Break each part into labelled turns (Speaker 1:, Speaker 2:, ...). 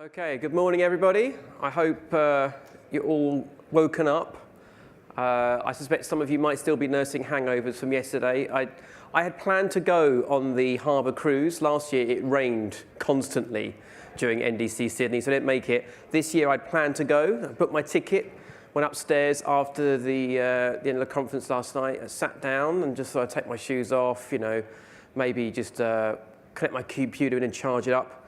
Speaker 1: Okay, good morning everybody. I hope you're all woken up. I suspect some of you might still be nursing hangovers from yesterday. I had planned to go on the harbour cruise. Last year it rained constantly during NDC Sydney, so I didn't make it. This year I'd planned to go. I booked my ticket, went upstairs after the end of the conference last night. I sat down and just thought I'd take my shoes off, you know, maybe just connect my computer in and charge it up.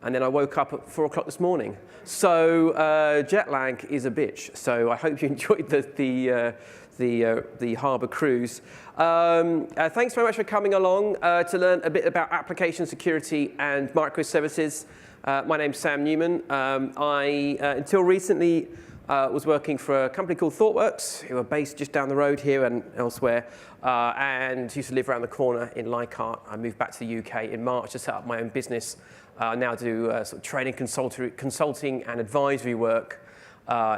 Speaker 1: And then I woke up at 4 o'clock this morning. So jet lag is a bitch. So I hope you enjoyed the harbour cruise. Thanks very much for coming along to learn a bit about application security and microservices. My name's Sam Newman. I, until recently, was working for a company called ThoughtWorks, who are based just down the road here and elsewhere, and used to live around the corner in Leichhardt. I moved back to the UK in March to set up my own business. Now do sort of training, consulting and advisory work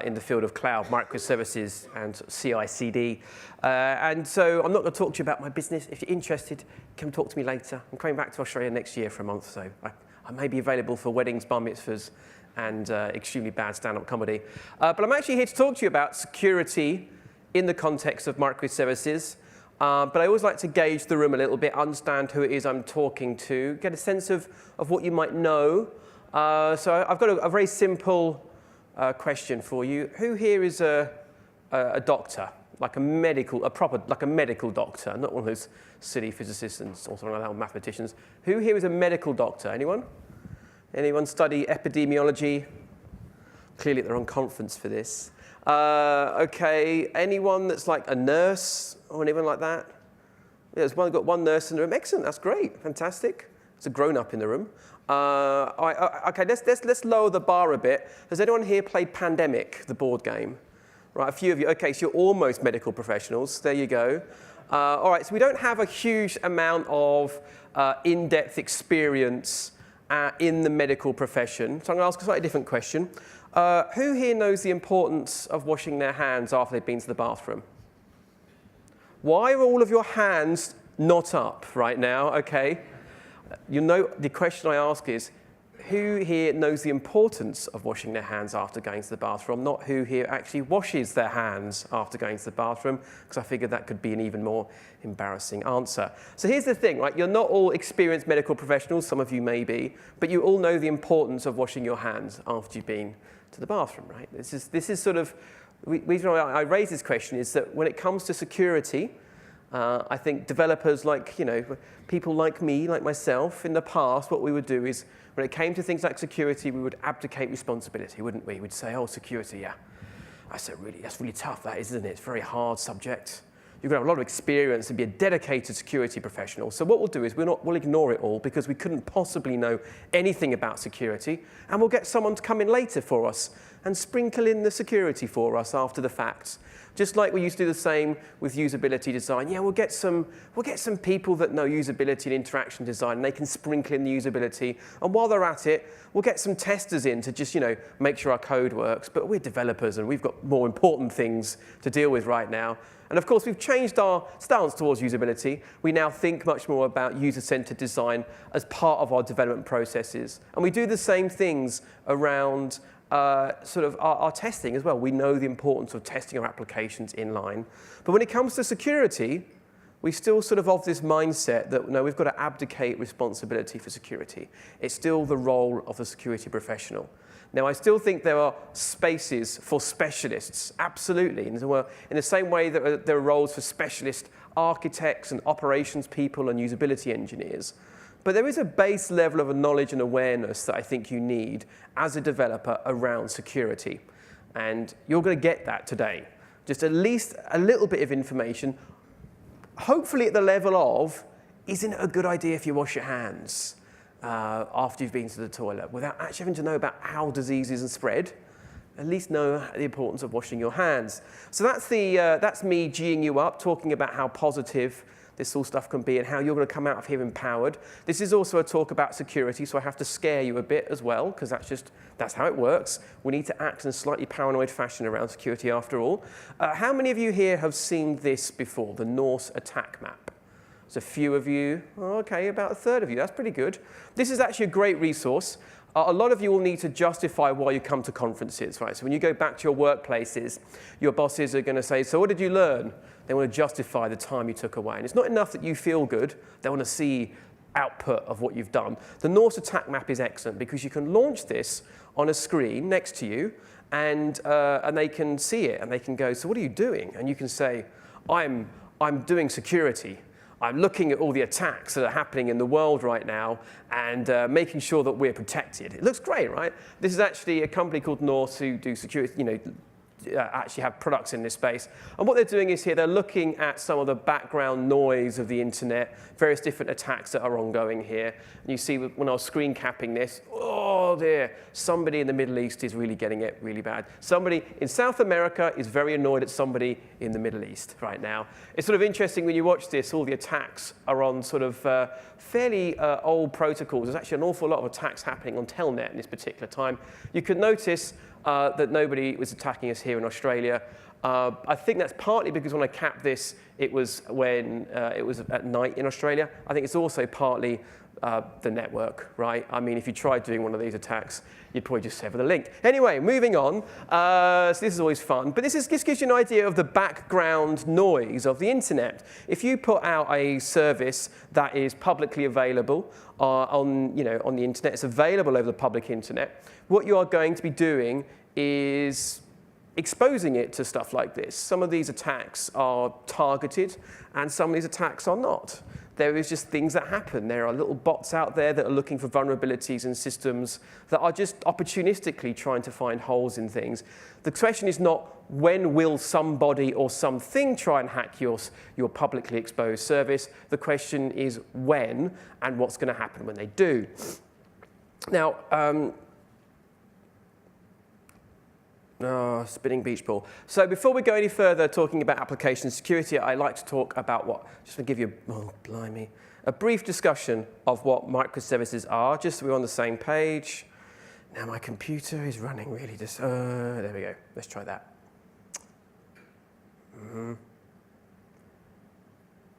Speaker 1: in the field of cloud, microservices and CI/CD. And so I'm not going to talk to you about my business. If you're interested, come talk to me later. I'm coming back to Australia next year for a month, so I may be available for weddings, bar mitzvahs, and extremely bad stand-up comedy. But I'm actually here to talk to you about security in the context of microservices. But I always like to gauge the room a little bit, understand who it is I'm talking to, get a sense of what you might know. So I've got a very simple question for you. Who here is a doctor, like a medical doctor, not one of those silly physicists and or something like that, or mathematicians? Who here is a medical doctor? Anyone? Anyone study epidemiology? Clearly at the wrong conference for this. Okay, anyone that's like a nurse or anyone like that? Yeah, there's got one nurse in the room. Excellent, that's great, fantastic. There's a grown-up in the room. Okay, let's lower the bar a bit. Has anyone here played Pandemic, the board game? Right, a few of you. Okay, so you're almost medical professionals. There you go. All right, so we don't have a huge amount of in-depth experience in the medical profession. So I'm going to ask a slightly different question. Who here knows the importance of washing their hands after they've been to the bathroom? Why are all of your hands not up right now? Okay. You know, the question I ask is, who here knows the importance of washing their hands after going to the bathroom? Not who here actually washes their hands after going to the bathroom, because I figured that could be an even more embarrassing answer. So here's the thing, right? You're not all experienced medical professionals, some of you may be, but you all know the importance of washing your hands after you've been to the bathroom, right? This is sort of, the reason why I raise this question is that when it comes to security, I think developers like, you know, people like me, like myself, in the past, what we would do is, when it came to things like security, we would abdicate responsibility, wouldn't we? We'd say, oh, security, yeah. That's really tough, that is, isn't it? It's a very hard subject. You've got to have a lot of experience and be a dedicated security professional. So what we'll do is we'll ignore it all because we couldn't possibly know anything about security, and we'll get someone to come in later for us and sprinkle in the security for us after the fact. Just like we used to do the same with usability design. Yeah, we'll get some people that know usability and interaction design, and they can sprinkle in the usability. And while they're at it, we'll get some testers in to just, you know, make sure our code works. But we're developers, and we've got more important things to deal with right now. And of course, we've changed our stance towards usability. We now think much more about user-centered design as part of our development processes. And we do the same things around sort of our testing as well. We know the importance of testing our applications inline. But when it comes to security, we still sort of this mindset that, no, we've got to abdicate responsibility for security. It's still the role of the security professional. Now, I still think there are spaces for specialists, absolutely. In the same way that there are roles for specialist architects and operations people and usability engineers. But there is a base level of knowledge and awareness that I think you need as a developer around security. And you're going to get that today. Just at least a little bit of information, hopefully at the level of, isn't it a good idea if you wash your hands after you've been to the toilet, without actually having to know about how diseases are spread? At least know the importance of washing your hands. So that's me G'ing you up, talking about how positive this all stuff can be and how you're going to come out of here empowered. This is also a talk about security, so I have to scare you a bit as well, because that's how it works. We need to act in a slightly paranoid fashion around security after all. How many of you here have seen this before, the Norse attack map? There's a few of you. Okay, about a third of you. That's pretty good. This is actually a great resource. a lot of you will need to justify why you come to conferences, right? So when you go back to your workplaces, your bosses are going to say, so what did you learn? They want to justify the time you took away. And it's not enough that you feel good. They want to see output of what you've done. The Norse attack map is excellent because you can launch this on a screen next to you, and they can see it, and they can go, so what are you doing? And you can say, I'm doing security. I'm looking at all the attacks that are happening in the world right now and making sure that we're protected. It looks great, right? This is actually a company called Norse who do security, actually have products in this space. And what they're doing is here, they're looking at some of the background noise of the internet, various different attacks that are ongoing here. And you see when I was screen capping this, oh dear, somebody in the Middle East is really getting it really bad. Somebody in South America is very annoyed at somebody in the Middle East right now. It's sort of interesting when you watch this, all the attacks are on sort of fairly old protocols. There's actually an awful lot of attacks happening on Telnet in this particular time. You can notice that nobody was attacking us here in Australia. I think that's partly because when I capped this, it was when it was at night in Australia. I think it's also partly the network, right? I mean, if you tried doing one of these attacks, you'd probably just sever the link. Anyway, moving on. So this is always fun, but this gives you an idea of the background noise of the internet. If you put out a service that is publicly available on the internet, it's available over the public internet, what you are going to be doing is exposing it to stuff like this. Some of these attacks are targeted, and some of these attacks are not. There is just things that happen. There are little bots out there that are looking for vulnerabilities in systems that are just opportunistically trying to find holes in things. The question is not when will somebody or something try and hack your publicly exposed service. The question is when and what's going to happen when they do. Now, spinning beach ball. So before we go any further talking about application security, I'd like to talk about just to give you, a brief discussion of what microservices are, just so we're on the same page. Now my computer is running really there we go. Let's try that.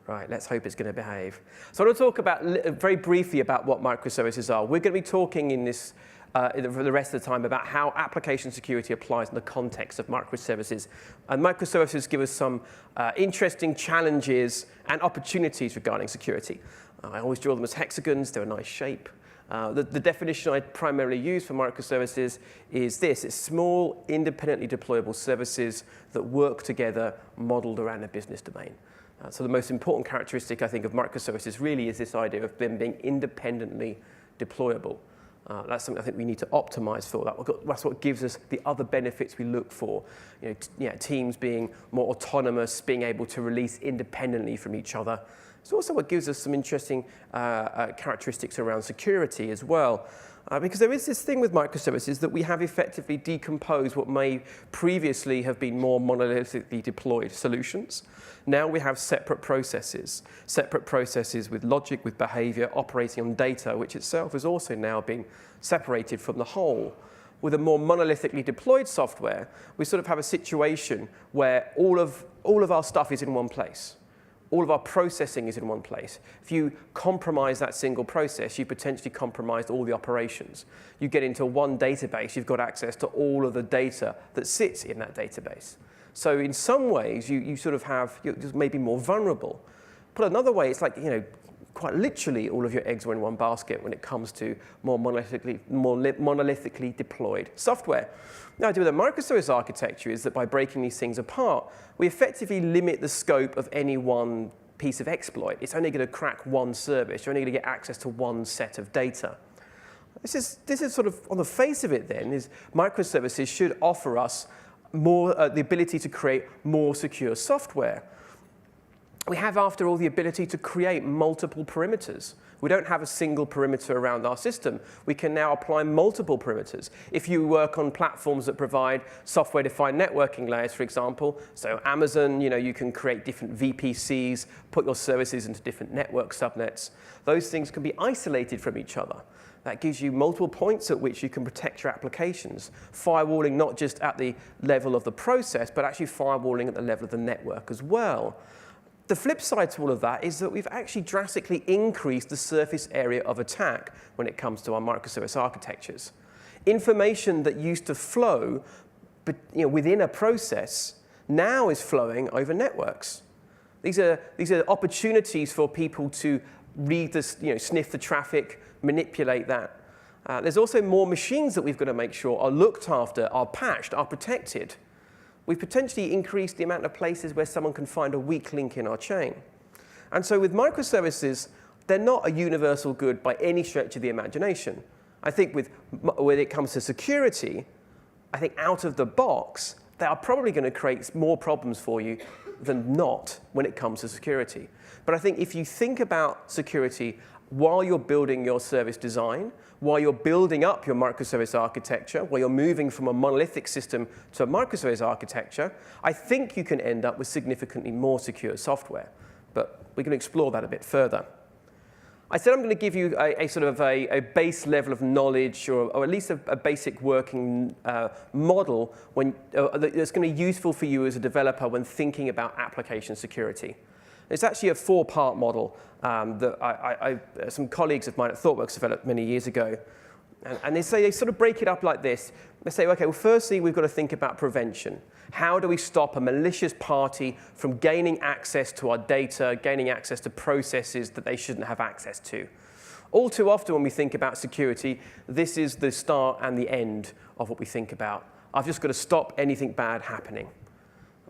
Speaker 1: Right, let's hope it's going to behave. So I want to talk about very briefly about what microservices are. We're going to be talking in this for the rest of the time about how application security applies in the context of microservices. And microservices give us some interesting challenges and opportunities regarding security. I always draw them as hexagons. They're a nice shape. The definition I primarily use for microservices is this. It's small, independently deployable services that work together, modeled around a business domain. So the most important characteristic, I think, of microservices really is this idea of them being independently deployable. That's something I think we need to optimize for. That's what gives us the other benefits we look for. Teams being more autonomous, being able to release independently from each other. It's also what gives us some interesting characteristics around security as well. Because there is this thing with microservices that we have effectively decomposed what may previously have been more monolithically deployed solutions. Now we have separate processes with logic, with behavior, operating on data, which itself is also now being separated from the whole. With a more monolithically deployed software, we sort of have a situation where all of our stuff is in one place. All of our processing is in one place. If you compromise that single process, you potentially compromised all the operations. You get into one database, you've got access to all of the data that sits in that database. So in some ways, you sort of you're just maybe more vulnerable. Put another way, it's like, quite literally all of your eggs are in one basket when it comes to more monolithically deployed software. The idea with a microservice architecture is that by breaking these things apart, we effectively limit the scope of any one piece of exploit. It's only going to crack one service. You're only going to get access to one set of data. This is sort of, on the face of it then, is microservices should offer us more the ability to create more secure software. We have, after all, the ability to create multiple perimeters. We don't have a single perimeter around our system. We can now apply multiple perimeters. If you work on platforms that provide software-defined networking layers, for example, so Amazon, you can create different VPCs, put your services into different network subnets. Those things can be isolated from each other. That gives you multiple points at which you can protect your applications. Firewalling not just at the level of the process, but actually firewalling at the level of the network as well. The flip side to all of that is that we've actually drastically increased the surface area of attack when it comes to our microservice architectures. Information that used to flow within a process now is flowing over networks. These are opportunities for people to read this, sniff the traffic, manipulate that. There's also more machines that we've got to make sure are looked after, are patched, are protected. We've potentially increased the amount of places where someone can find a weak link in our chain. And so with microservices, they're not a universal good by any stretch of the imagination. I think when it comes to security, I think out of the box, they are probably going to create more problems for you than not when it comes to security. But I think if you think about security while you're building your service design, while you're building up your microservice architecture, while you're moving from a monolithic system to a microservice architecture, I think you can end up with significantly more secure software. But we can explore that a bit further. I said I'm going to give you a sort of a base level of knowledge, or at least a basic working model that's going to be useful for you as a developer when thinking about application security. It's actually a 4-part model that some colleagues of mine at ThoughtWorks developed many years ago. And they sort of break it up like this. They say, OK, well, firstly, we've got to think about prevention. How do we stop a malicious party from gaining access to our data, gaining access to processes that they shouldn't have access to? All too often when we think about security, this is the start and the end of what we think about. I've just got to stop anything bad happening.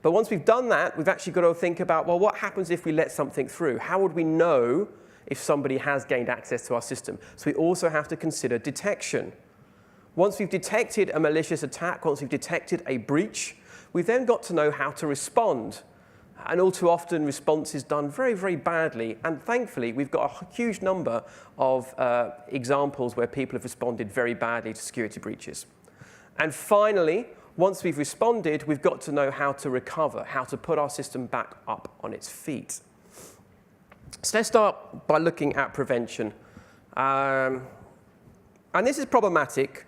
Speaker 1: But once we've done that, we've actually got to think about, well, what happens if we let something through? How would we know if somebody has gained access to our system? So we also have to consider detection. Once we've detected a malicious attack, once we've detected a breach, we've then got to know how to respond. And all too often, response is done very, very badly. And thankfully, we've got a huge number of examples where people have responded very badly to security breaches. And finally, once we've responded, we've got to know how to recover, how to put our system back up on its feet. So let's start by looking at prevention. And this is problematic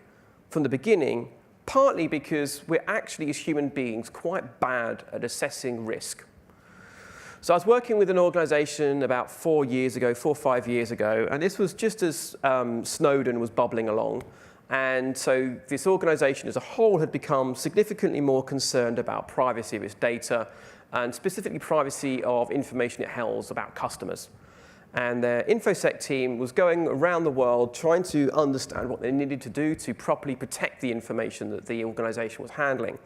Speaker 1: from the beginning, partly because we're actually, as human beings, quite bad at assessing risk. So I was working with an organization about 4 or 5 years ago, and this was just as Snowden was bubbling along. And so this organization as a whole had become significantly more concerned about privacy of its data, and specifically privacy of information it holds about customers. And their InfoSec team was going around the world trying to understand what they needed to do to properly protect the information that the organization was handling.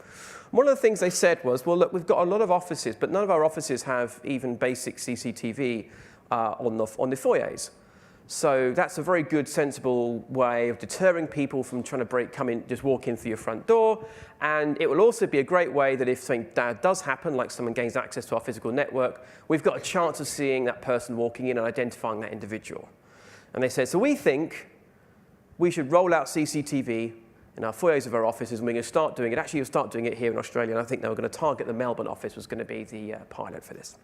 Speaker 1: One of the things they said was, well, look, we've got a lot of offices, but none of our offices have even basic CCTV on the foyers. So that's a very good, sensible way of deterring people from trying to just walk in through your front door. And it will also be a great way that if something bad does happen, like someone gains access to our physical network, we've got a chance of seeing that person walking in and identifying that individual. And they said, so we think we should roll out CCTV in our foyers of our offices, and we're going to start doing it. Actually, we'll start doing it here in Australia, and I think they were going to target the Melbourne office was going to be the pilot for this.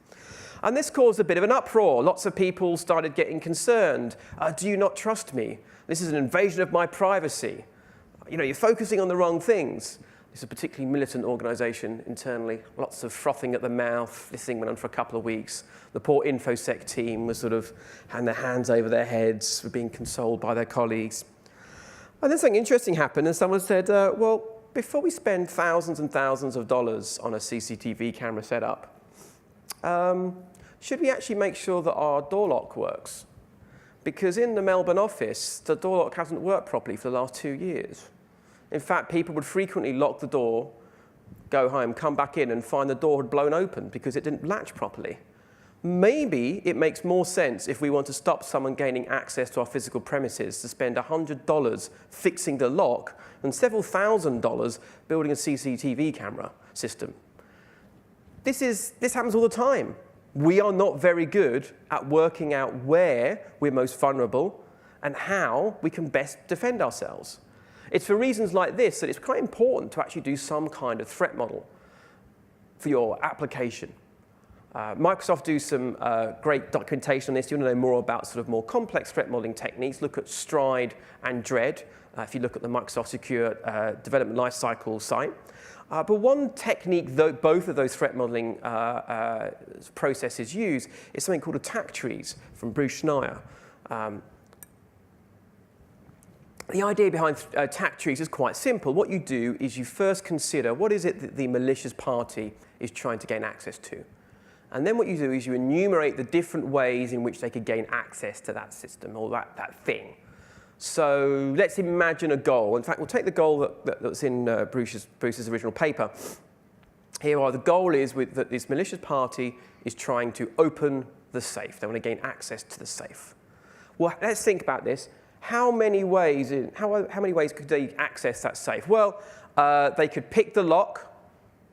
Speaker 1: And this caused a bit of an uproar. Lots of people started getting concerned. Do you not trust me? This is an invasion of my privacy. You're focusing on the wrong things. This is a particularly militant organization internally. Lots of frothing at the mouth. This thing went on for a couple of weeks. The poor InfoSec team was sort of had their hands over their heads, were being consoled by their colleagues. And then something interesting happened, and someone said, well, before we spend thousands and thousands of dollars on a CCTV camera setup, should we actually make sure that our door lock works? Because in the Melbourne office, the door lock hasn't worked properly for the last 2 years. In fact, people would frequently lock the door, go home, come back in, and find the door had blown open because it didn't latch properly. Maybe it makes more sense if we want to stop someone gaining access to our physical premises to spend $100 fixing the lock than several $1,000s building a CCTV camera system. This happens all the time. We are not very good at working out where we're most vulnerable and how we can best defend ourselves. It's for reasons like this that it's quite important to actually do some kind of threat model for your application. Microsoft do some great documentation on this. You want to know more about sort of more complex threat modeling techniques, look at Stride and Dread. If you look at the Microsoft Secure Development Lifecycle site. But one technique that both of those threat modeling processes use is something called attack trees from Bruce Schneier. The idea behind attack trees is quite simple. What you do is you first consider what is it that the malicious party is trying to gain access to. And then what you do is you enumerate the different ways in which they could gain access to that system or that thing. So let's imagine a goal. In fact, we'll take the goal that's in Bruce's original paper. Here the goal is that this malicious party is trying to open the safe. They want to gain access to the safe. Well, let's think about this. How many ways could they access that safe? Well, they could pick the lock,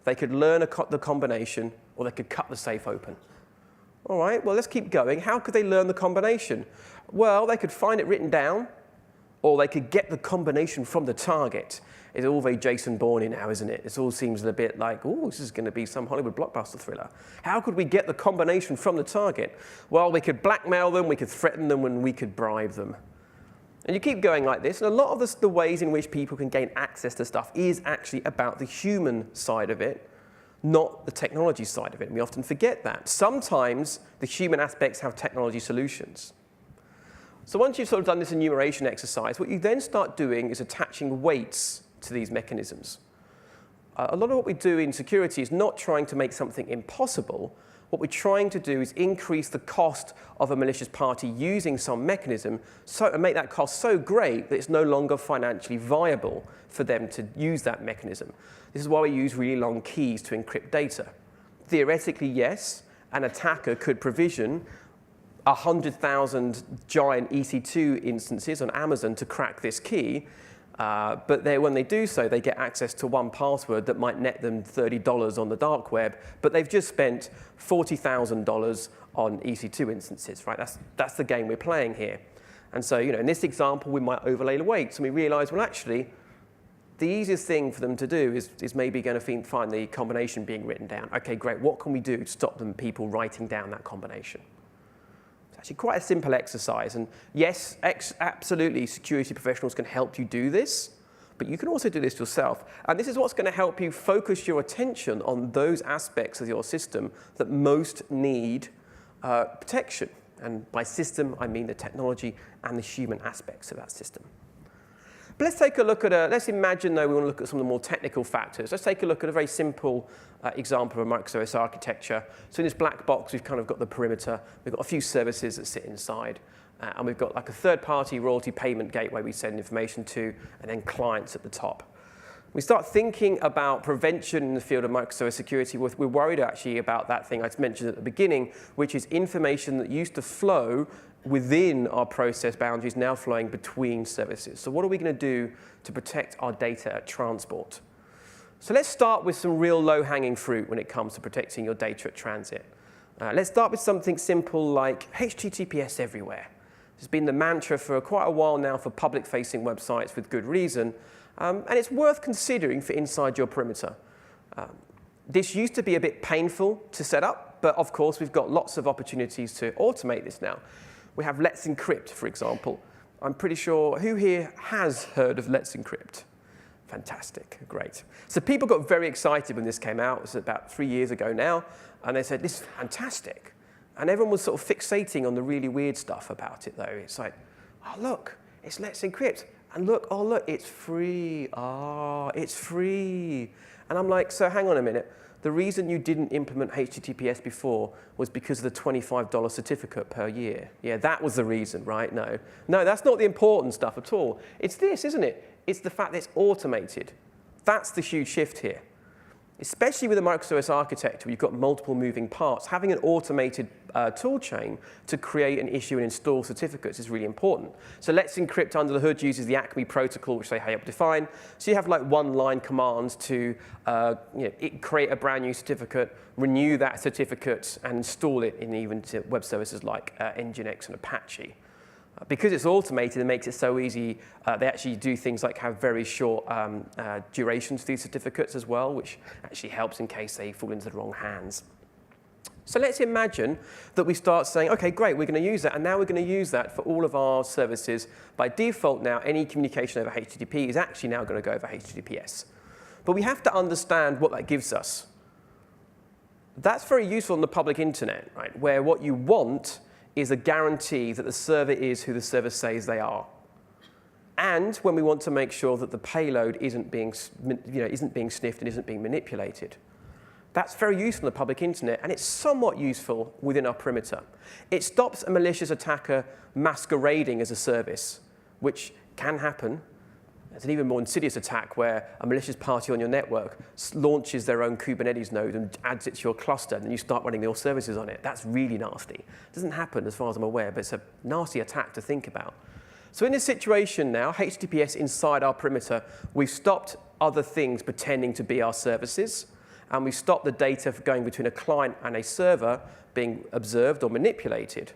Speaker 1: they could learn the combination, or they could cut the safe open. All right, well, let's keep going. How could they learn the combination? Well, they could find it written down, or they could get the combination from the target. It's all very Jason Bourne now, isn't it? It all seems a bit like, oh, this is going to be some Hollywood blockbuster thriller. How could we get the combination from the target? Well, we could blackmail them, we could threaten them, and we could bribe them. And you keep going like this, and a lot of the ways in which people can gain access to stuff is actually about the human side of it, not the technology side of it. And we often forget that. Sometimes the human aspects have technology solutions. So once you've sort of done this enumeration exercise, what you then start doing is attaching weights to these mechanisms. A lot of what we do in security is not trying to make something impossible. What we're trying to do is increase the cost of a malicious party using some mechanism and make that cost so great that it's no longer financially viable for them to use that mechanism. This is why we use really long keys to encrypt data. Theoretically, yes, an attacker could provision 100,000 giant EC2 instances on Amazon to crack this key, but when they do so, they get access to one password that might net them $30 on the dark web, but they've just spent $40,000 on EC2 instances, right? That's the game we're playing here. And so, in this example, we might overlay the weights, and we realize, well, actually, the easiest thing for them to do is maybe going to find the combination being written down. Okay, great. What can we do to stop people writing down that combination? Actually quite a simple exercise, and yes, absolutely, security professionals can help you do this, but you can also do this yourself. And this is what's going to help you focus your attention on those aspects of your system that most need protection. And by system, I mean the technology and the human aspects of that system. But let's take a look at let's imagine, though, we want to look at some of the more technical factors. Let's take a look at a very simple example of a microservice architecture. So in this black box, we've kind of got the perimeter. We've got a few services that sit inside. And we've got like a third-party royalty payment gateway we send information to, and then clients at the top. We start thinking about prevention in the field of microservice security. We're worried actually about that thing I mentioned at the beginning, which is information that used to flow within our process boundaries now flowing between services. So what are we going to do to protect our data at transport? So let's start with some real low-hanging fruit when it comes to protecting your data at transit. Let's start with something simple like HTTPS everywhere. It's been the mantra for quite a while now for public-facing websites with good reason, and it's worth considering for inside your perimeter. This used to be a bit painful to set up, but of course we've got lots of opportunities to automate this now. We have Let's Encrypt, for example. I'm pretty sure, who here has heard of Let's Encrypt? Fantastic, great. So people got very excited when this came out. It was about 3 years ago now, and they said, this is fantastic. And everyone was sort of fixating on the really weird stuff about it, though. It's like, oh, look, it's Let's Encrypt. And look, oh, look, it's free. Ah, it's free. And I'm like, so hang on a minute. The reason you didn't implement HTTPS before was because of the $25 certificate per year. Yeah, that was the reason, right? No, that's not the important stuff at all. It's this, isn't it? It's the fact that it's automated. That's the huge shift here. Especially with a microservice architecture where you've got multiple moving parts, having an automated tool chain to create and issue and install certificates is really important. So Let's Encrypt under the hood uses the Acme protocol, which they help define. So you have like one-line commands to create a brand new certificate, renew that certificate, and install it in even to web services like Nginx and Apache. Because it's automated, it makes it so easy. They actually do things like have very short durations for these certificates as well, which actually helps in case they fall into the wrong hands. So let's imagine that we start saying, OK, great, we're going to use that. And now we're going to use that for all of our services. By default now, any communication over HTTP is actually now going to go over HTTPS. But we have to understand what that gives us. That's very useful on the public internet, right? Where what you want is a guarantee that the server is who the server says they are. And when we want to make sure that the payload isn't being sniffed and isn't being manipulated. That's very useful on the public internet, and it's somewhat useful within our perimeter. It stops a malicious attacker masquerading as a service, which can happen. It's an even more insidious attack where a malicious party on your network launches their own Kubernetes node and adds it to your cluster, and then you start running your services on it. That's really nasty. It doesn't happen as far as I'm aware, but it's a nasty attack to think about. So in this situation now, HTTPS inside our perimeter, we've stopped other things pretending to be our services, and we've stopped the data from going between a client and a server being observed or manipulated.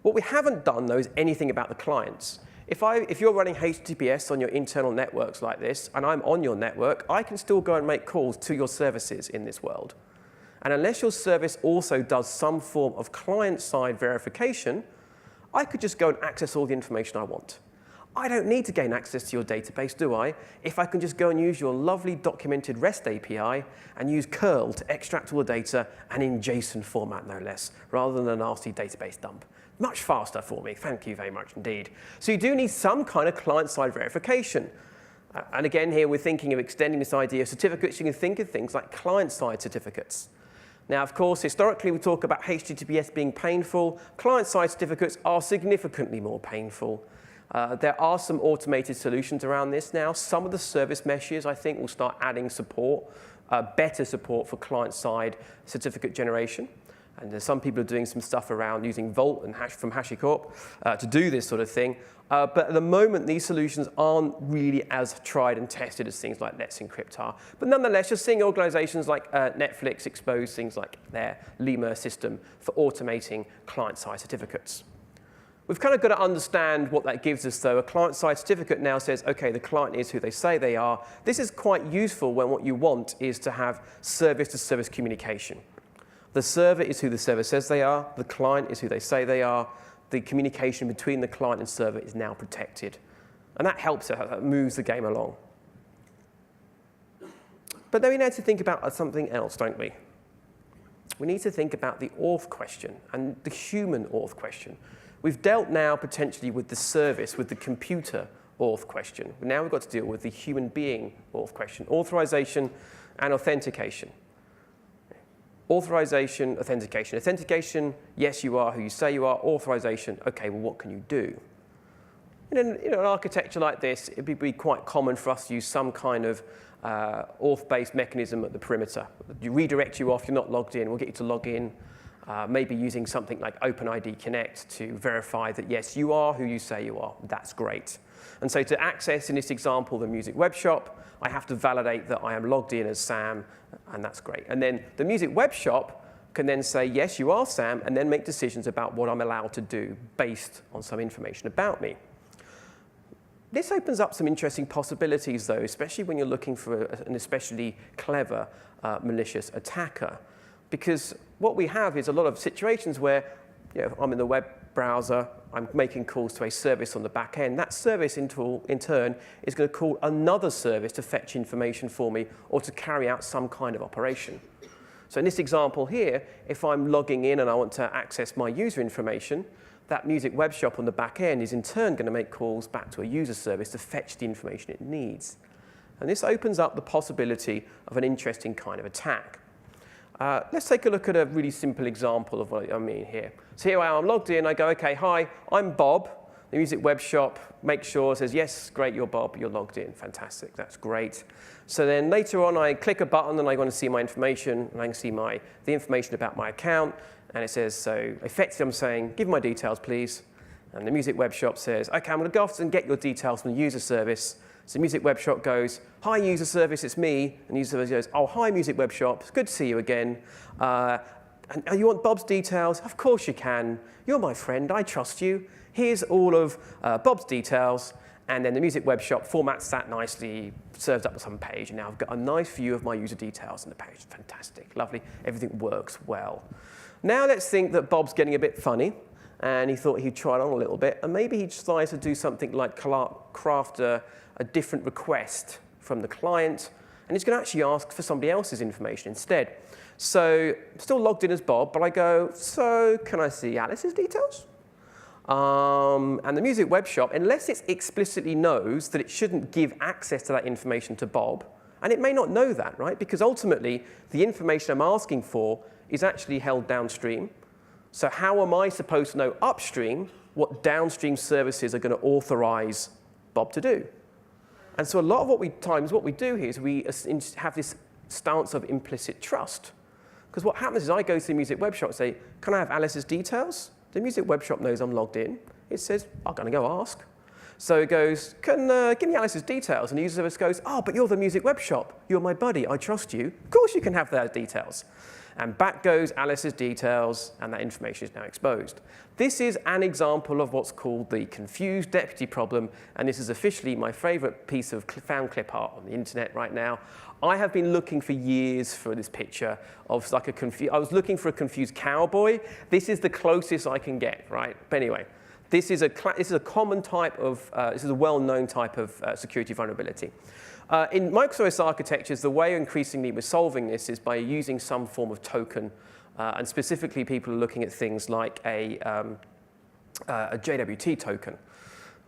Speaker 1: What we haven't done, though, is anything about the clients. If you're running HTTPS on your internal networks like this, and I'm on your network, I can still go and make calls to your services in this world. And unless your service also does some form of client-side verification, I could just go and access all the information I want. I don't need to gain access to your database, do I? If I can just go and use your lovely documented REST API and use curl to extract all the data, and in JSON format, no less, rather than a nasty database dump. Much faster for me. Thank you very much indeed. So you do need some kind of client-side verification. And again, here we're thinking of extending this idea of certificates. You can think of things like client-side certificates. Now, of course, historically, we talk about HTTPS being painful. Client-side certificates are significantly more painful. There are some automated solutions around this now. Some of the service meshes, I think, will start adding support, better support for client-side certificate generation. And there's some people are doing some stuff around using Vault and from HashiCorp to do this sort of thing. But at the moment, these solutions aren't really as tried and tested as things like Let's Encrypt are. But nonetheless, you're seeing organizations like Netflix expose things like their Lemur system for automating client-side certificates. We've kind of got to understand what that gives us, though. A client-side certificate now says, OK, the client is who they say they are. This is quite useful when what you want is to have service-to-service communication. The server is who the server says they are. The client is who they say they are. The communication between the client and server is now protected. And that helps, that moves the game along. But then we need to think about something else, don't we? We need to think about the auth question and the human auth question. We've dealt now potentially with the service, with the computer auth question. Now we've got to deal with the human being auth question, authorization and authentication. Authorization, authentication. Authentication, yes, you are who you say you are. Authorization, OK, well, what can you do? In an architecture like this, it would be quite common for us to use some kind of auth-based mechanism at the perimeter. You redirect you off, you're not logged in, we'll get you to log in. Maybe using something like OpenID Connect to verify that, yes, you are who you say you are. That's great. And so to access, in this example, the music web shop, I have to validate that I am logged in as Sam, and that's great. And then the music web shop can then say, yes, you are Sam, and then make decisions about what I'm allowed to do based on some information about me. This opens up some interesting possibilities, though, especially when you're looking for an especially clever malicious attacker. Because what we have is a lot of situations where I'm in the web browser, I'm making calls to a service on the back end. That service, in turn, is going to call another service to fetch information for me or to carry out some kind of operation. So in this example here, if I'm logging in and I want to access my user information, that music web shop on the back end is in turn going to make calls back to a user service to fetch the information it needs. And this opens up the possibility of an interesting kind of attack. Let's take a look at a really simple example of what I mean here. So here I am, I'm logged in. I go, OK, hi, I'm Bob. The music web shop makes sure, says, yes, great, you're Bob, you're logged in. Fantastic, that's great. So then later on, I click a button, and I want to see my information, and I can see the information about my account. And it says, so effectively, I'm saying, give my details, please. And the music web shop says, OK, I'm going to go off and get your details from the user service. So music web shop goes, hi, user service, it's me. And user service goes, oh, hi, music web shop, it's good to see you again. And you want Bob's details? Of course you can. You're my friend, I trust you. Here's all of Bob's details. And then the music web shop formats that nicely, serves up on some page. And now I've got a nice view of my user details on the page. Fantastic, lovely, everything works well. Now let's think that Bob's getting a bit funny. And he thought he'd try it on a little bit. And maybe he decides to do something like craft a different request from the client and it's going to actually ask for somebody else's information instead. So I'm still logged in as Bob, but I go, so can I see Alice's details? And the music web shop, unless it explicitly knows that it shouldn't give access to that information to Bob, and it may not know that, right? Because ultimately, the information I'm asking for is actually held downstream. So how am I supposed to know upstream what downstream services are going to authorize Bob to do? And so a lot of what we do here is we have this stance of implicit trust. Because what happens is I go to the music web shop and say, can I have Alice's details? The music web shop knows I'm logged in. It says, I'm going to go ask. So it goes, give me Alice's details. And the user service goes, oh, but you're the music web shop. You're my buddy. I trust you. Of course you can have their details. And back goes Alice's details, and that information is now exposed. This is an example of what's called the confused deputy problem, and this is officially my favorite piece of found clip art on the internet right now. I have been looking for years for this picture of like I was looking for a confused cowboy. This is the closest I can get, right? But anyway, this is a common type of, this is a well-known type of security vulnerability. In microservice architectures, the way increasingly we're solving this is by using some form of token, and specifically people are looking at things like a JWT token.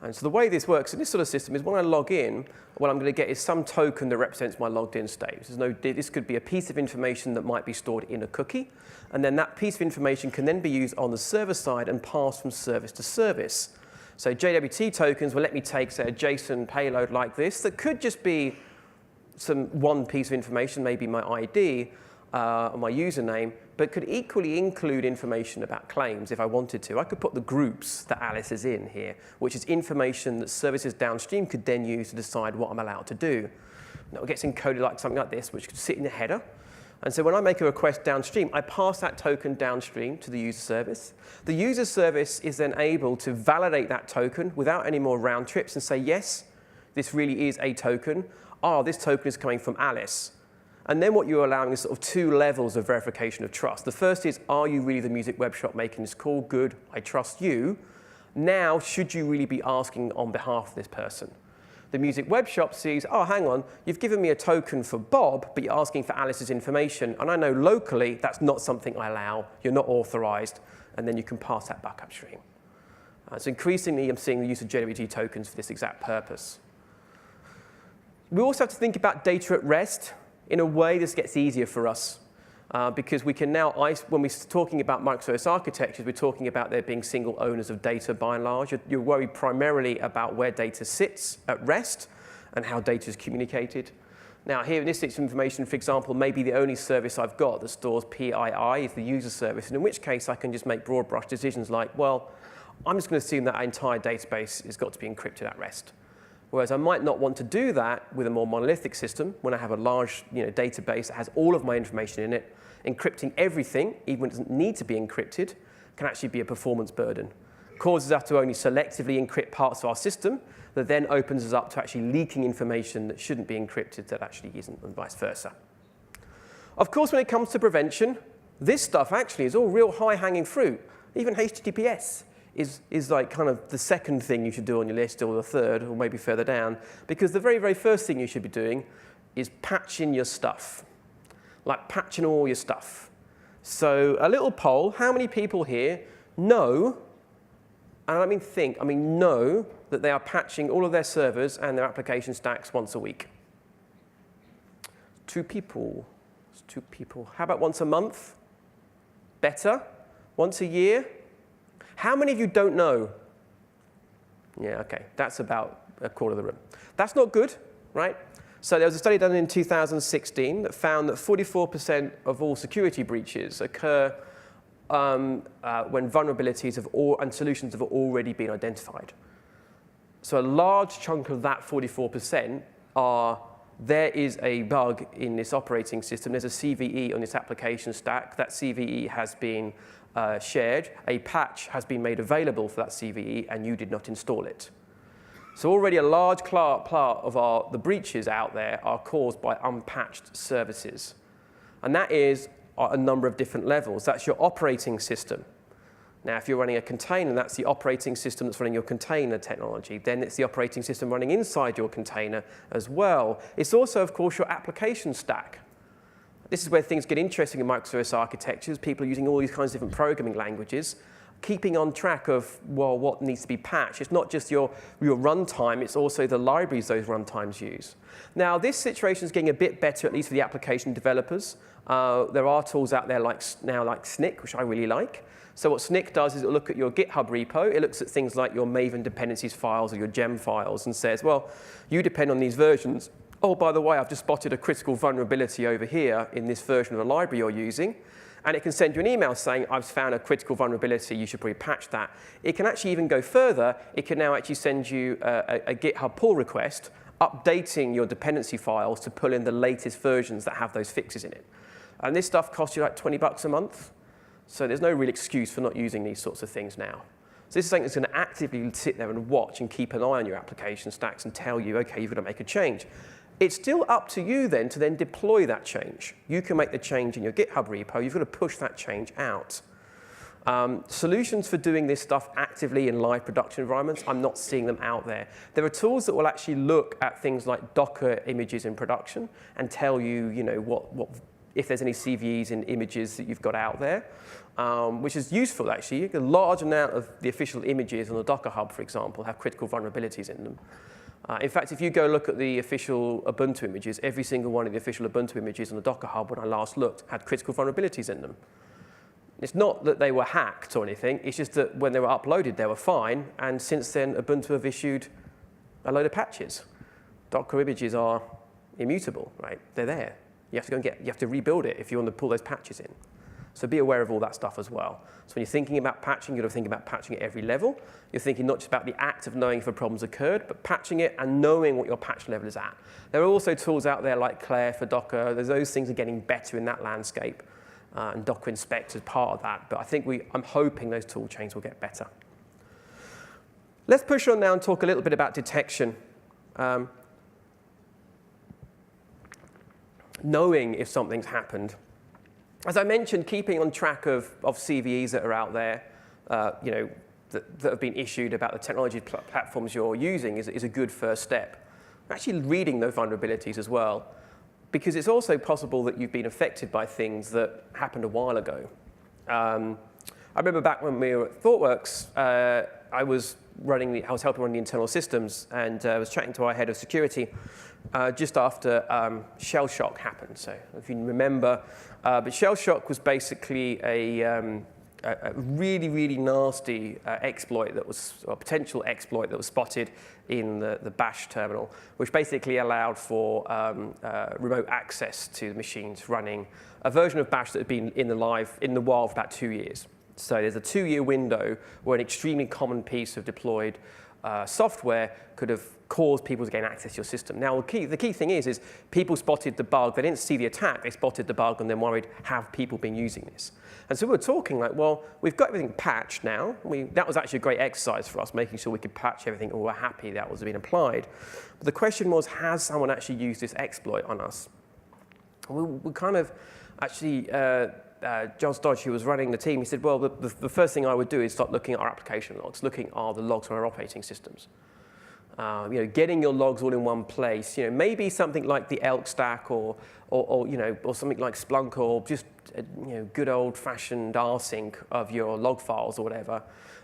Speaker 1: And so the way this works in this sort of system is when I log in, what I'm going to get is some token that represents my logged in state. This could be a piece of information that might be stored in a cookie, and then that piece of information can then be used on the server side and passed from service to service. So JWT tokens will let me take, say, a JSON payload like this that could just be one piece of information, maybe my ID or my username, but could equally include information about claims if I wanted to. I could put the groups that Alice is in here, which is information that services downstream could then use to decide what I'm allowed to do. Now it gets encoded like something like this, which could sit in the header. And so when I make a request downstream, I pass that token downstream to the user service. The user service is then able to validate that token without any more round trips and say, yes, this really is a token. Oh, this token is coming from Alice. And then what you're allowing is sort of two levels of verification of trust. The first is, are you really the music web shop making this call? Good, I trust you. Now, should you really be asking on behalf of this person? The music web shop sees, oh, hang on, you've given me a token for Bob, but you're asking for Alice's information. And I know locally that's not something I allow. You're not authorized. And then you can pass that back upstream. So increasingly, I'm seeing the use of JWT tokens for this exact purpose. We also have to think about data at rest. In a way, this gets easier for us because we can now, when we're talking about microservice architectures, we're talking about there being single owners of data by and large. You're worried primarily about where data sits at rest and how data is communicated. Now, here in this information, for example, maybe the only service I've got that stores PII is the user service, and in which case I can just make broad brush decisions like, well, I'm just going to assume that our entire database has got to be encrypted at rest. Whereas I might not want to do that with a more monolithic system when I have a large database that has all of my information in it. Encrypting everything, even when it doesn't need to be encrypted, can actually be a performance burden. Causes us to only selectively encrypt parts of our system that then opens us up to actually leaking information that shouldn't be encrypted that actually isn't, and vice versa. Of course, when it comes to prevention, this stuff actually is all real high-hanging fruit. Even HTTPS is like kind of the second thing you should do on your list, or the third, or maybe further down, because the very, very first thing you should be doing is patching your stuff, like patching all your stuff. So a little poll, how many people here know, and I don't mean think, I mean know, that they are patching all of their servers and their application stacks once a week? 2 people. It's 2 people. How about once a month? Better? Once a year? How many of you don't know? Yeah, OK. That's about a quarter of the room. That's not good, right? So there was a study done in 2016 that found that 44% of all security breaches occur when vulnerabilities and solutions have already been identified. So a large chunk of that 44% are, there is a bug in this operating system. There's a CVE on this application stack. That CVE has been shared. A patch has been made available for that CVE, and you did not install it. So already a large part of the breaches out there are caused by unpatched services. And that is a number of different levels. That's your operating system. Now, if you're running a container, that's the operating system that's running your container technology. Then it's the operating system running inside your container as well. It's also, of course, your application stack. This is where things get interesting in microservice architectures. People are using all these kinds of different programming languages, keeping on track of, well, what needs to be patched. It's not just your runtime, it's also the libraries those runtimes use. Now, this situation is getting a bit better, at least for the application developers. There are tools out there like Snick, which I really like. So what Snick does is it'll look at your GitHub repo. It looks at things like your Maven dependencies files or your gem files and says, well, you depend on these versions. Oh, by the way, I've just spotted a critical vulnerability over here in this version of the library you're using. And it can send you an email saying, I've found a critical vulnerability, you should probably patch that. It can actually even go further. It can now actually send you a GitHub pull request updating your dependency files to pull in the latest versions that have those fixes in it. And this stuff costs you like $20 a month. So there's no real excuse for not using these sorts of things now. So this is something that's going to actively sit there and watch and keep an eye on your application stacks and tell you, OK, you've got to make a change. It's still up to you then to then deploy that change. You can make the change in your GitHub repo. You've got to push that change out. Solutions for doing this stuff actively in live production environments, I'm not seeing them out there. There are tools that will actually look at things like Docker images in production and tell you, if there's any CVEs in images that you've got out there, which is useful, actually. A large amount of the official images on the Docker Hub, for example, have critical vulnerabilities in them. In fact, if you go look at the official Ubuntu images, every single one of the official Ubuntu images on the Docker Hub, when I last looked, had critical vulnerabilities in them. It's not that they were hacked or anything. It's just that when they were uploaded, they were fine. And since then, Ubuntu have issued a load of patches. Docker images are immutable, right? They're there. You have to go and you have to rebuild it if you want to pull those patches in. So be aware of all that stuff as well. So when you're thinking about patching, you've got to think about patching at every level. You're thinking not just about the act of knowing if a problem's occurred, but patching it and knowing what your patch level is at. There are also tools out there like Claire for Docker. Those things are getting better in that landscape, and Docker Inspect is part of that. But I think I'm hoping those tool chains will get better. Let's push on now and talk a little bit about detection. Knowing if something's happened. As I mentioned, keeping on track of CVEs that are out there, that have been issued about the technology platforms you're using is a good first step. Actually reading those vulnerabilities as well, because it's also possible that you've been affected by things that happened a while ago. I remember back when we were at ThoughtWorks, I was helping run the internal systems, and I was chatting to our head of security just after Shellshock happened. So if you remember, but Shellshock was basically a really, really nasty exploit that was, or potential exploit that was spotted in the bash terminal, which basically allowed for remote access to machines running a version of bash that had been in the wild for about 2 years. So there's a 2-year window where an extremely common piece of deployed software could have caused people to gain access to your system. Now, the key thing is people spotted the bug. They didn't see the attack. They spotted the bug and then worried, have people been using this? And so we were talking like, well, we've got everything patched now. That was actually a great exercise for us, making sure we could patch everything and we were happy that was being applied. But the question was, has someone actually used this exploit on us? We kind of actually... John Stodge, who was running the team, he said, well, the first thing I would do is start looking at our application logs, looking at the logs from our operating systems. Getting your logs all in one place. Maybe something like the Elk stack or something like Splunk, or just good old-fashioned rsync of your log files or whatever,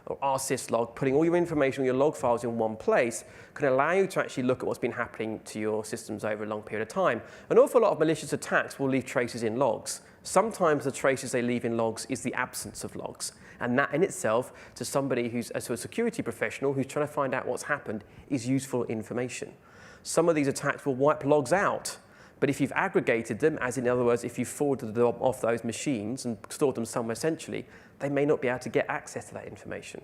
Speaker 1: or rsyslog, putting all your information on your log files in one place can allow you to actually look at what's been happening to your systems over a long period of time. An awful lot of malicious attacks will leave traces in logs. Sometimes the traces they leave in logs is the absence of logs. And that in itself, to somebody to a security professional who's trying to find out what's happened, is useful information. Some of these attacks will wipe logs out. But if you've aggregated them, as in other words, if you've forwarded them off those machines and stored them somewhere centrally, they may not be able to get access to that information.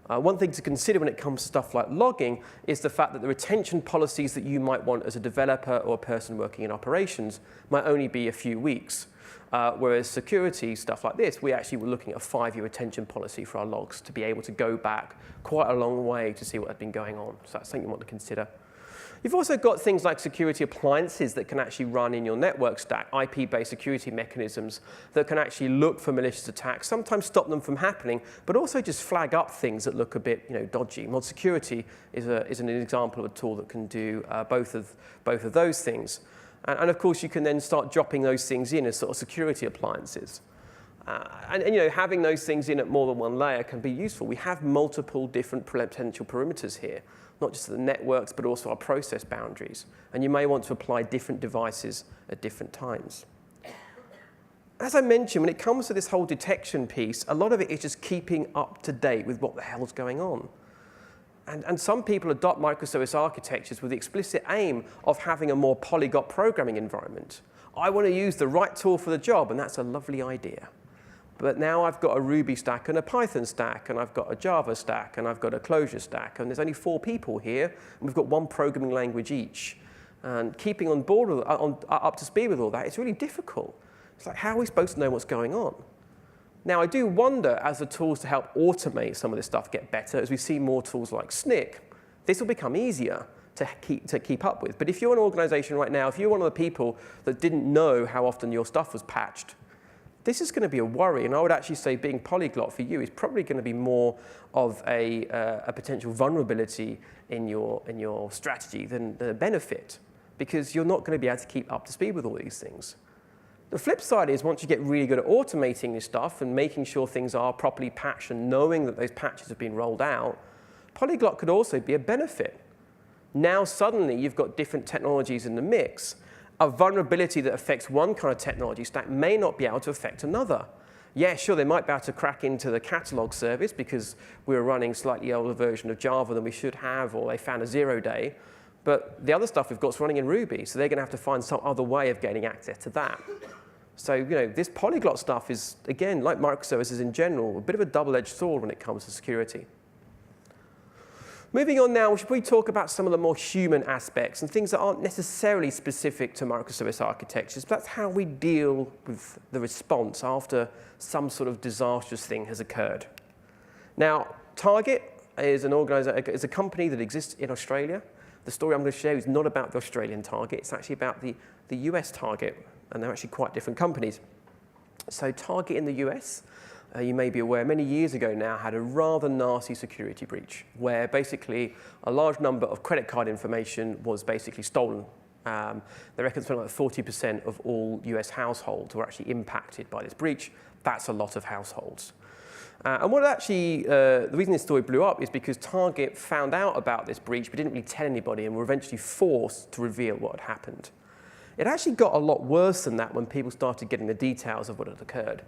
Speaker 1: One thing to consider when it comes to stuff like logging is the fact that the retention policies that you might want as a developer or a person working in operations might only be a few weeks. Whereas security, stuff like this, we actually were looking at a 5-year retention policy for our logs to be able to go back quite a long way to see what had been going on. So that's something you want to consider. You've also got things like security appliances that can actually run in your network stack, IP-based security mechanisms that can actually look for malicious attacks, sometimes stop them from happening, but also just flag up things that look a bit dodgy. Mod security is an example of a tool that can do both of those things. And of course, you can then start dropping those things in as sort of security appliances. And having those things in at more than one layer can be useful. We have multiple different potential perimeters here, not just the networks, but also our process boundaries. And you may want to apply different devices at different times. As I mentioned, when it comes to this whole detection piece, a lot of it is just keeping up to date with what the hell's going on. And some people adopt microservice architectures with the explicit aim of having a more polyglot programming environment. I want to use the right tool for the job, and that's a lovely idea. But now I've got a Ruby stack and a Python stack, and I've got a Java stack, and I've got a Clojure stack, and there's only 4 people here, and we've got one programming language each. And keeping on board with, up to speed with all that, it's really difficult. It's like, how are we supposed to know what's going on? Now, I do wonder, as the tools to help automate some of this stuff get better, as we see more tools like Snick, this will become easier to keep up with. But if you're an organization right now, if you're one of the people that didn't know how often your stuff was patched, this is going to be a worry, and I would actually say being polyglot for you is probably going to be more of a potential vulnerability in your strategy than a benefit, because you're not going to be able to keep up to speed with all these things. The flip side is once you get really good at automating this stuff and making sure things are properly patched and knowing that those patches have been rolled out, polyglot could also be a benefit. Now suddenly you've got different technologies in the mix. A vulnerability that affects one kind of technology stack may not be able to affect another. Yeah, sure, they might be able to crack into the catalog service because we're running a slightly older version of Java than we should have, or they found a 0-day. But the other stuff we've got is running in Ruby, so they're going to have to find some other way of gaining access to that. So this polyglot stuff is, again, like microservices in general, a bit of a double-edged sword when it comes to security. Moving on now, should we talk about some of the more human aspects and things that aren't necessarily specific to microservice architectures, but that's how we deal with the response after some sort of disastrous thing has occurred. Now, Target is a company that exists in Australia. The story I'm going to share is not about the Australian Target. It's actually about the US Target, and they're actually quite different companies. So Target in the US, you may be aware, many years ago now, had a rather nasty security breach where basically a large number of credit card information was basically stolen. They reckon something like 40% of all US households were actually impacted by this breach. That's a lot of households. And what actually, the reason this story blew up is because Target found out about this breach but didn't really tell anybody and were eventually forced to reveal what had happened. It actually got a lot worse than that when people started getting the details of what had occurred.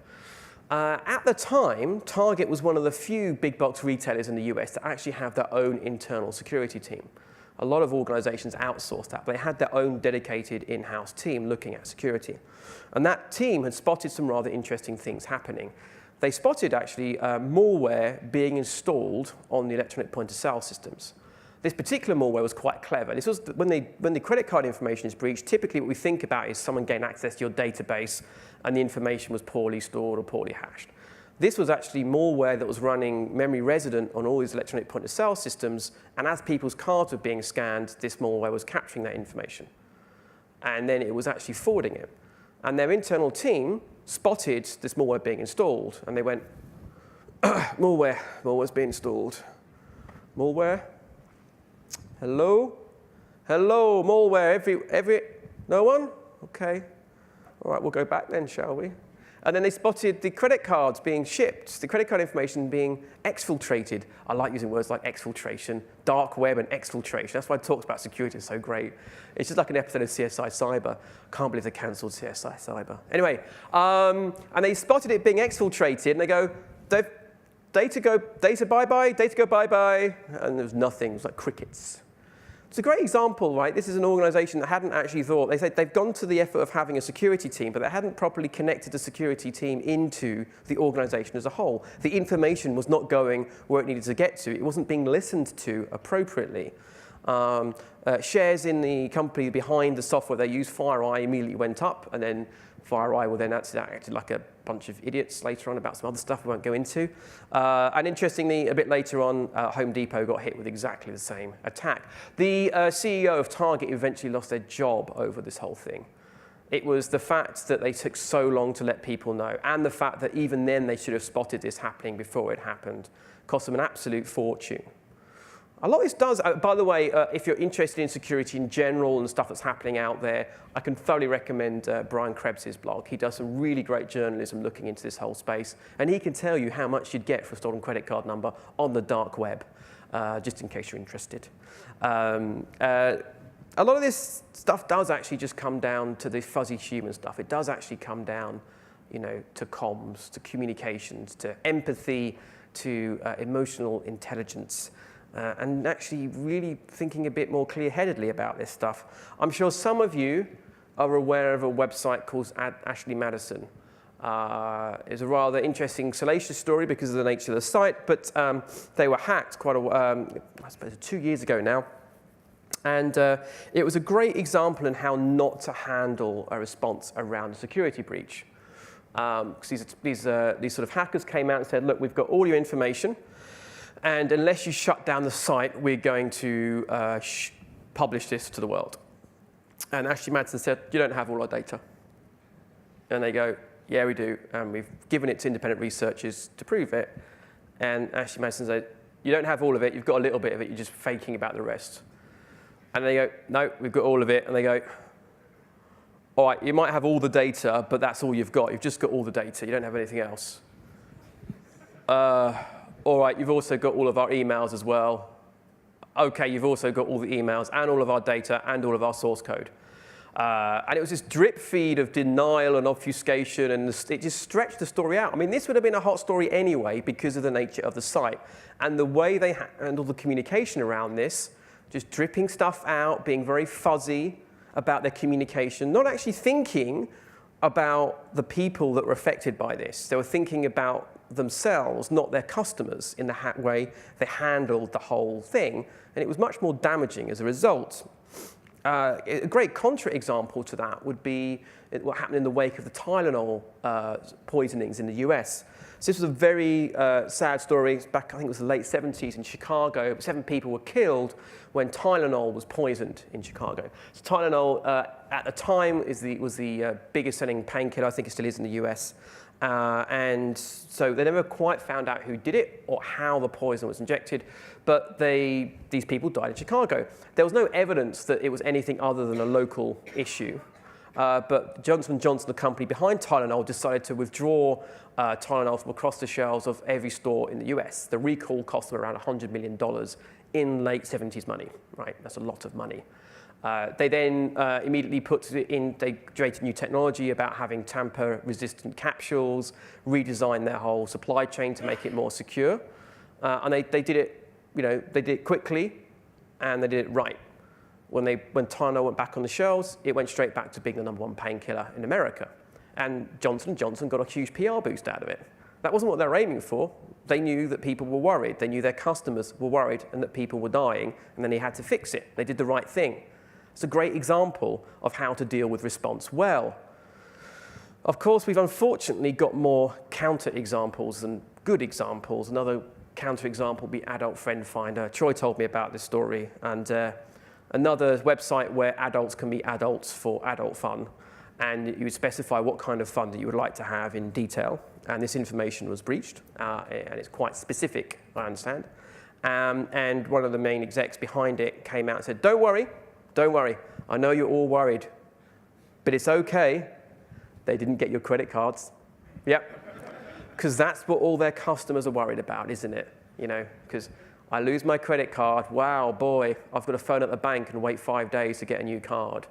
Speaker 1: At the time, Target was one of the few big box retailers in the US that actually have their own internal security team. A lot of organizations outsourced that, but they had their own dedicated in-house team looking at security. And that team had spotted some rather interesting things happening. They spotted actually malware being installed on the electronic point-of-sale systems. This particular malware was quite clever. This was when the credit card information is breached, typically what we think about is someone gained access to your database and the information was poorly stored or poorly hashed. This was actually malware that was running memory resident on all these electronic point-of-sale systems, and as people's cards were being scanned, this malware was capturing that information. And then it was actually forwarding it. And their internal team spotted this malware being installed, and they went, malware's being installed. Malware? Hello? Hello, malware, no one? Okay. All right, we'll go back then, shall we? And then they spotted the credit cards being shipped, the credit card information being exfiltrated. I like using words like exfiltration, dark web and exfiltration. That's why I talked about security, it's so great. It's just like an episode of CSI Cyber. Can't believe they cancelled CSI Cyber. Anyway, and they spotted it being exfiltrated, and they go, data bye-bye, data go bye-bye, and there was nothing, it was like crickets. It's a great example, right? This is an organization that hadn't actually thought, they said they've gone to the effort of having a security team, but they hadn't properly connected the security team into the organization as a whole. The information was not going where it needed to get to. It wasn't being listened to appropriately. Shares in the company behind the software they used, FireEye, immediately went up, and then FireEye will then acted like a bunch of idiots later on about some other stuff we won't go into. And interestingly, a bit later on, Home Depot got hit with exactly the same attack. The CEO of Target eventually lost their job over this whole thing. It was the fact that they took so long to let people know, and the fact that even then they should have spotted this happening before it happened. Cost them an absolute fortune. A lot of this does, by the way, if you're interested in security in general and stuff that's happening out there, I can thoroughly recommend Brian Krebs' blog. He does some really great journalism looking into this whole space, and he can tell you how much you'd get for a stolen credit card number on the dark web, just in case you're interested. A lot of this stuff does actually just come down to the fuzzy human stuff. It does actually come down, to comms, to communications, to empathy, to emotional intelligence. And actually really thinking a bit more clear-headedly about this stuff. I'm sure some of you are aware of a website called Ashley Madison. It's a rather interesting, salacious story because of the nature of the site, but they were hacked I suppose 2 years ago now. And it was a great example in how not to handle a response around a security breach. Because these sort of hackers came out and said, look, we've got all your information, and unless you shut down the site, we're going to publish this to the world. And Ashley Madison said, you don't have all our data. And they go, yeah, we do, and we've given it to independent researchers to prove it. And Ashley Madison said, you don't have all of it, you've got a little bit of it, you're just faking about the rest. And they go, no, we've got all of it. And they go, all right, you might have all the data, but that's all you've got. You've just got all the data. You don't have anything else. All right, you've also got all of our emails as well. OK, you've also got all the emails and all of our data and all of our source code. And it was this drip feed of denial and obfuscation, and it just stretched the story out. I mean, this would have been a hot story anyway because of the nature of the site. And the way they handled the communication around this, just dripping stuff out, being very fuzzy about their communication, not actually thinking about the people that were affected by this. They were thinking about themselves, not their customers, in the way they handled the whole thing. And it was much more damaging as a result. A great contra-example to that would be what happened in the wake of the Tylenol poisonings in the US. So this was a very sad story. It's back, I think it was the late 70s in Chicago. 7 people were killed when Tylenol was poisoned in Chicago. So Tylenol, at the time, was the biggest selling painkiller. I think it still is in the US. And so they never quite found out who did it or how the poison was injected. But these people died in Chicago. There was no evidence that it was anything other than a local issue. But Johnson & Johnson, the company behind Tylenol, decided to withdraw Tylenol from across the shelves of every store in the US. The recall cost them around $100 million in late 70s money, right? That's a lot of money. They then immediately they created new technology about having tamper-resistant capsules, redesigned their whole supply chain to make it more secure. And they did it, they did it quickly, and they did it right. When Tylenol went back on the shelves, it went straight back to being the #1 painkiller in America. And Johnson & Johnson got a huge PR boost out of it. That wasn't what they were aiming for. They knew that people were worried. They knew their customers were worried and that people were dying, and then they had to fix it. They did the right thing. It's a great example of how to deal with response well. Of course, we've unfortunately got more counter-examples than good examples. Another counter-example would be Adult Friend Finder. Troy told me about this story. And another website where adults can meet adults for adult fun. And you would specify what kind of fun that you would like to have in detail. And this information was breached. And it's quite specific, I understand. And one of the main execs behind it came out and said, don't worry. I know you're all worried. But it's OK. They didn't get your credit cards. Yep. Because that's what all their customers are worried about, isn't it? Because I lose my credit card. Wow, boy, I've got to phone up the bank and wait 5 days to get a new card.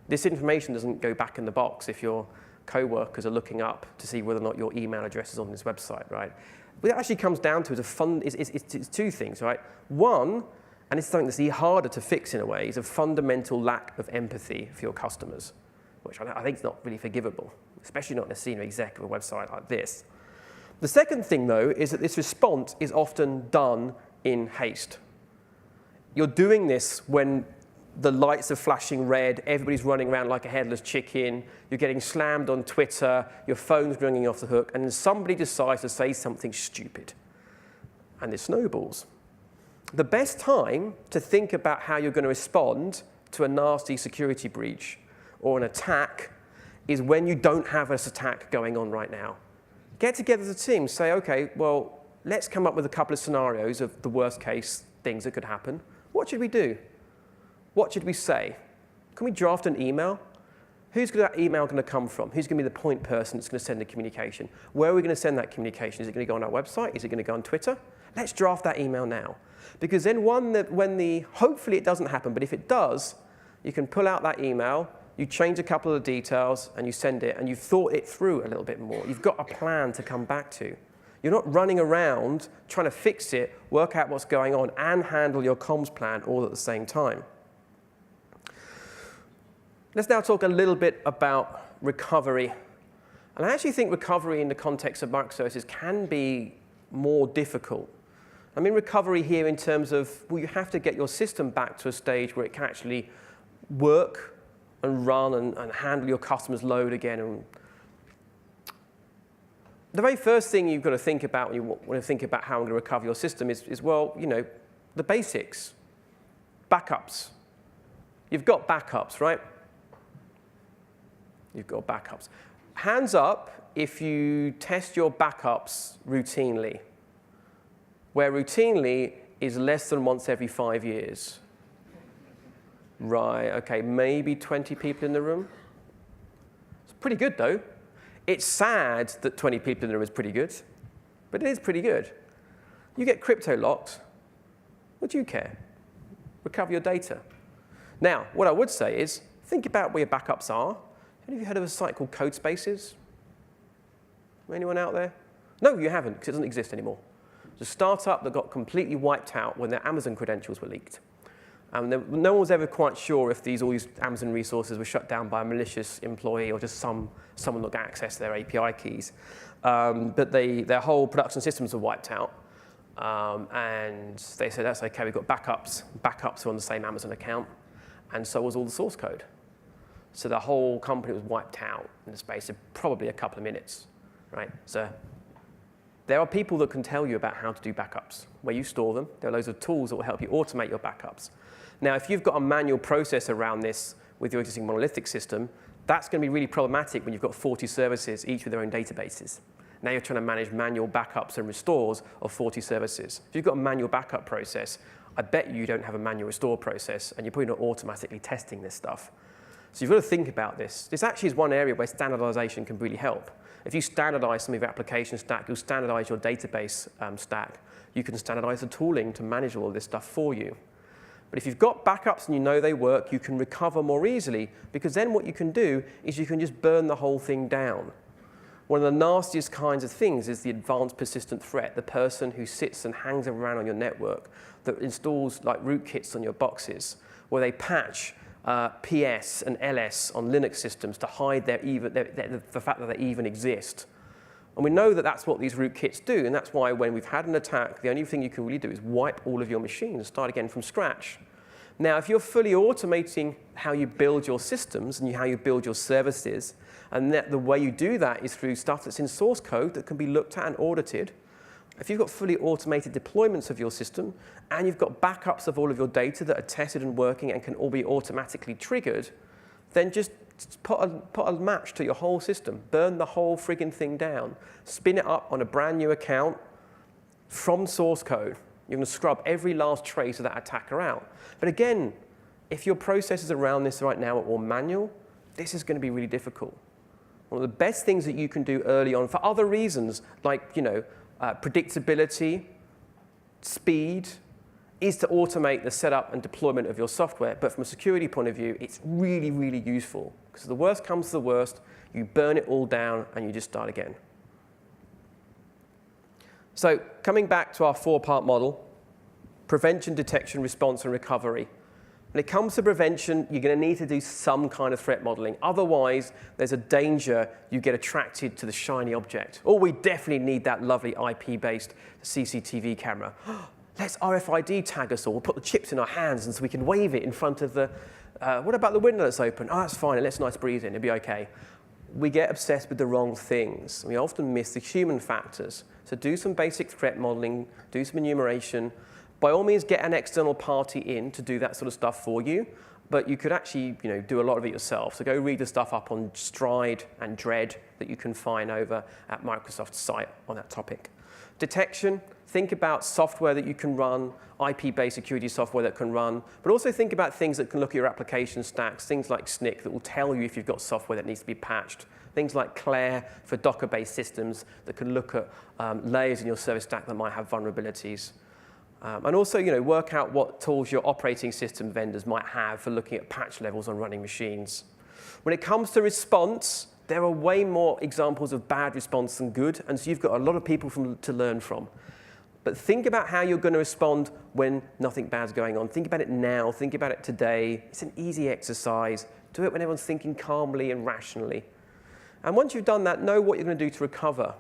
Speaker 1: This information doesn't go back in the box if your co-workers are looking up to see whether or not your email address is on this website, right? What it actually comes down to is two things, right? One, and it's something that's harder to fix in a way, is a fundamental lack of empathy for your customers, which I think is not really forgivable, especially not in a senior exec of a website like this. The second thing, though, is that this response is often done in haste. You're doing this when the lights are flashing red, everybody's running around like a headless chicken, you're getting slammed on Twitter, your phone's ringing off the hook, and then somebody decides to say something stupid, and it snowballs. The best time to think about how you're going to respond to a nasty security breach or an attack is when you don't have this attack going on right now. Get together as a team, say, okay, well, let's come up with a couple of scenarios of the worst case things that could happen. What should we do? What should we say? Can we draft an email? Who's that email going to come from? Who's going to be the point person that's going to send the communication? Where are we going to send that communication? Is it going to go on our website? Is it going to go on Twitter? Let's draft that email now. Because then hopefully it doesn't happen, but if it does, you can pull out that email, you change a couple of the details, and you send it, and you've thought it through a little bit more. You've got a plan to come back to. You're not running around trying to fix it, work out what's going on, and handle your comms plan all at the same time. Let's now talk a little bit about recovery. And I actually think recovery in the context of microservices can be more difficult. I mean recovery here in terms of, well, you have to get your system back to a stage where it can actually work and run and handle your customer's load again. And the very first thing you've got to think about when you want to think about how I'm going to recover your system is well, you know, the basics. Backups. You've got backups, right? You've got backups. Hands up if you test your backups routinely, where routinely is less than once every 5 years. Right, okay, maybe 20 people in the room. It's pretty good, though. It's sad that 20 people in the room is pretty good, but it is pretty good. You get crypto locked. What do you care? Recover your data. Now, what I would say is, think about where your backups are. Have you heard of a site called Codespaces? Anyone out there? No, you haven't, because it doesn't exist anymore. It's a startup that got completely wiped out when their Amazon credentials were leaked. No one was ever quite sure if all these Amazon resources were shut down by a malicious employee or just someone that got access to their API keys. But their whole production systems were wiped out. And they said, that's OK, we've got backups. Backups are on the same Amazon account. And so was all the source code. So the whole company was wiped out in the space of probably a couple of minutes, right? So there are people that can tell you about how to do backups, where you store them. There are loads of tools that will help you automate your backups. Now, if you've got a manual process around this with your existing monolithic system, that's going to be really problematic when you've got 40 services, each with their own databases. Now you're trying to manage manual backups and restores of 40 services. If you've got a manual backup process, I bet you don't have a manual restore process, and you're probably not automatically testing this stuff. So you've got to think about this. This actually is one area where standardization can really help. If you standardize some of your application stack, you'll standardize your database stack. You can standardize the tooling to manage all of this stuff for you. But if you've got backups and you know they work, you can recover more easily, because then what you can do is you can just burn the whole thing down. One of the nastiest kinds of things is the advanced persistent threat, the person who sits and hangs around on your network, that installs like rootkits on your boxes, where they patch PS and LS on Linux systems to hide the fact that they even exist. And we know that that's what these rootkits do, and that's why when we've had an attack, the only thing you can really do is wipe all of your machines and start again from scratch. Now, if you're fully automating how you build your systems and how you build your services, and that the way you do that is through stuff that's in source code that can be looked at and audited, if you've got fully automated deployments of your system, and you've got backups of all of your data that are tested and working and can all be automatically triggered, then just put a match to your whole system, burn the whole frigging thing down, spin it up on a brand new account from source code. You're going to scrub every last trace of that attacker out. But again, if your processes around this right now are all manual, this is going to be really difficult. One of the best things that you can do early on for other reasons, like predictability, speed, is to automate the setup and deployment of your software. But from a security point of view, it's really, really useful. Because if the worst comes to the worst, you burn it all down and you just start again. So coming back to our 4-part model, prevention, detection, response, and recovery. When it comes to prevention, you're going to need to do some kind of threat modeling. Otherwise, there's a danger you get attracted to the shiny object. Oh, we definitely need that lovely IP-based CCTV camera. let's RFID tag us all. We'll put the chips in our hands and so we can wave it in front of the, what about the window that's open? Oh, that's fine, it lets a nice breeze in, it'll be okay. We get obsessed with the wrong things. We often miss the human factors. So do some basic threat modeling, do some enumeration. By all means, get an external party in to do that sort of stuff for you. But you could actually do a lot of it yourself. So go read the stuff up on Stride and Dread that you can find over at Microsoft's site on that topic. Detection, think about software that you can run, IP-based security software that can run, but also think about things that can look at your application stacks, things like Snick that will tell you if you've got software that needs to be patched, things like Claire for Docker-based systems that can look at layers in your service stack that might have vulnerabilities. And also, work out what tools your operating system vendors might have for looking at patch levels on running machines. When it comes to response, there are way more examples of bad response than good, and so you've got a lot of people to learn from. But think about how you're going to respond when nothing bad's going on. Think about it now. Think about it today. It's an easy exercise. Do it when everyone's thinking calmly and rationally. And once you've done that, know what you're going to do to recover.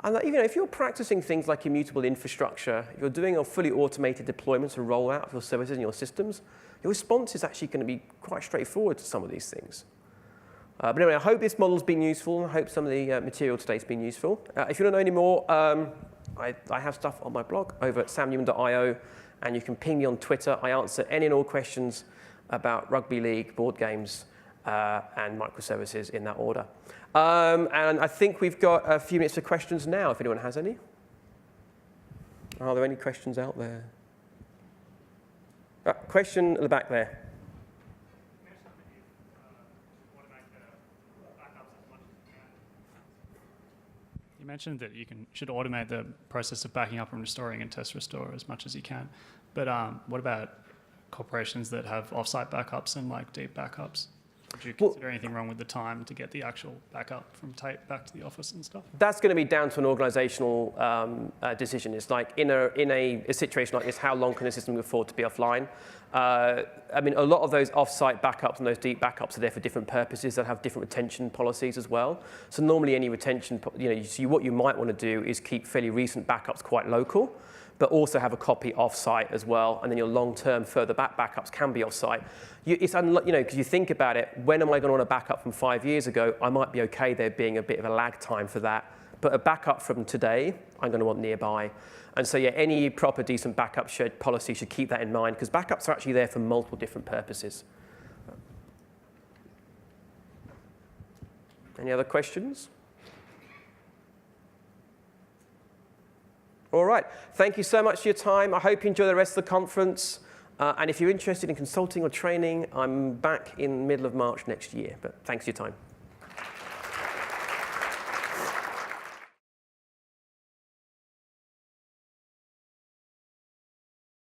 Speaker 1: And even if you're practicing things like immutable infrastructure, you're doing a fully automated deployments and rollout of your services and your systems, your response is actually going to be quite straightforward to some of these things. But anyway, I hope this model's been useful. I hope some of the material today's been useful. If you don't know any more, I have stuff on my blog over at samnewman.io, and you can ping me on Twitter. I answer any and all questions about rugby league, board games, and microservices in that order. And I think we've got a few minutes for questions now, if anyone has any. Are there any questions out there? Question at the back there.
Speaker 2: You mentioned that you should automate the process of backing up and restoring and test restore as much as you can. But what about corporations that have offsite backups and deep backups? Would you consider anything wrong with the time to get the actual backup from tape back to the office and stuff?
Speaker 1: That's going to be down to an organizational decision. It's like in a situation like this, how long can a system afford to be offline? I mean, a lot of those off-site backups and those deep backups are there for different purposes that have different retention policies as well. So normally any retention, what you might want to do is keep fairly recent backups quite local, but also have a copy off-site as well, and then your long-term further back backups can be off-site. Because you think about it, when am I going to want a backup from 5 years ago? I might be okay there being a bit of a lag time for that, but a backup from today, I'm going to want nearby. And so yeah, any proper decent backup shared policy should keep that in mind, because backups are actually there for multiple different purposes. Any other questions? All right, thank you so much for your time. I hope you enjoy the rest of the conference. And if you're interested in consulting or training, I'm back in the middle of March next year. But thanks for your time.